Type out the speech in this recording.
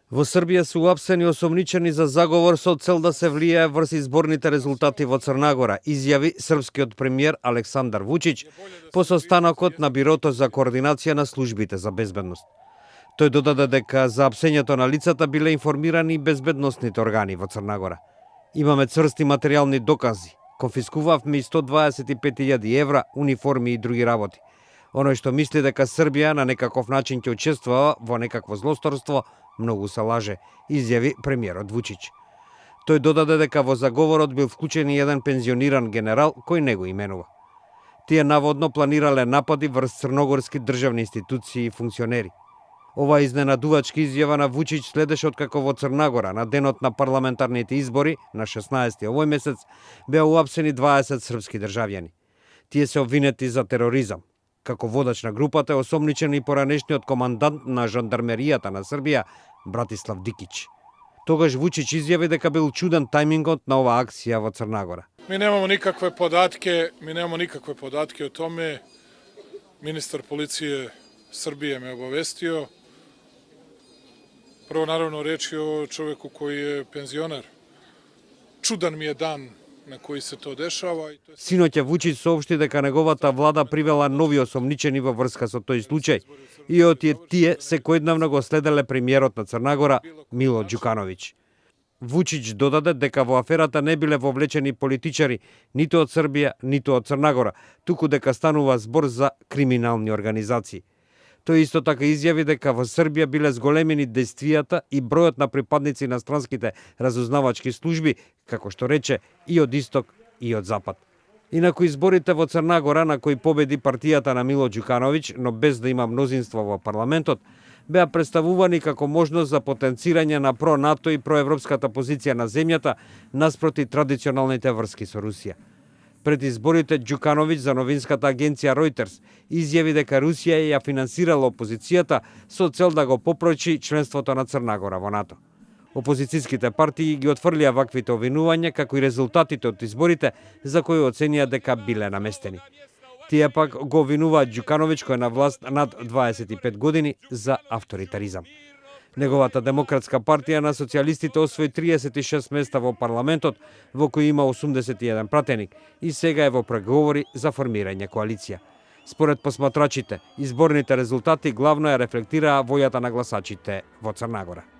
Во Србија се уапсени осомничени за заговор со цел да се влијае врз изборните резултати во Црна Гора, изјави српскиот премиер Александар Вучич по состанокот на Бирото за координација на службите за безбедност. Тој додаде дека за апсењето на лицата биле информирани и безбедносните органи во Црна Гора. Имаме црсти материјални докази. Конфискувавме и 125.000 евра, униформи и други работи. Оној што мисли дека Србија на некаков начин ќе учествува во некакво злосторство, многу се лаже, изјави премиерот Вучич. Тој додаде дека во заговорот бил вклучен и еден пензиониран генерал кој не го именува. Тие наводно планирале напади врз црногорски државни институции и функционери. Ова изненадувачка изјава на Вучич следеше откако во Црна Гора на денот на парламентарните избори на 16 овој месец беа уапсени 20 српски државјани. Тие се обвинети за тероризам. Како водач на групата е осомничен и поранешниот командант на жандармеријата на Србија Братислав Дикич. Тогаш Вучич изјави дека бил чуден тајмингот на оваа акција во Црна Гора. Mi nemamo nikakve podatke o tome. Ministar policije Srbije me obavestio. Prvo, naravno, reč je o čoveku koji je penzioner. Čudan mi je dan на кои се тоа дешава. Синоќа Вучич соопшти дека неговата влада привела нови осомничени во врска со тој случај и од тие секојдневно го следеле премиерот на Црна Гора Мило Ѓукановиќ. Вучич додаде дека во аферата не биле вовлечени политичари ниту од Србија, ниту од Црна Гора, туку дека станува збор за криминални организации. Тој исто така изјави дека во Србија биле зголемени действијата и бројот на припадници на странските разузнавачки служби, како што рече, и од исток и од запад. Инаку изборите во Црна Гора, на кои победи партијата на Мило Ѓукановиќ, но без да има мнозинство во парламентот, беа представувани како можност за потенцирање на про-НАТО и проевропската позиција на земјата наспроти традиционалните врски со Русија. Пред изборите Ѓукановиќ за новинската агенција Reuters изјави дека Русија ја финансирала опозицијата со цел да го попрочи членството на Црна Гора во НАТО. Опозицијските партии ги отфрлија ваквите обвинувања како и резултатите од изборите за кои оценија дека биле наместени. Тие пак го обвинуваат Ѓукановиќ кој е на власт над 25 години за авторитаризам. Неговата демократска партија на социјалистите освои 36 места во парламентот, во кој има 81 пратеник и сега е во преговори за формирање коалиција. Според посматрачите, изборните резултати главно ја рефлектираа војата на гласачите во Црна Гора.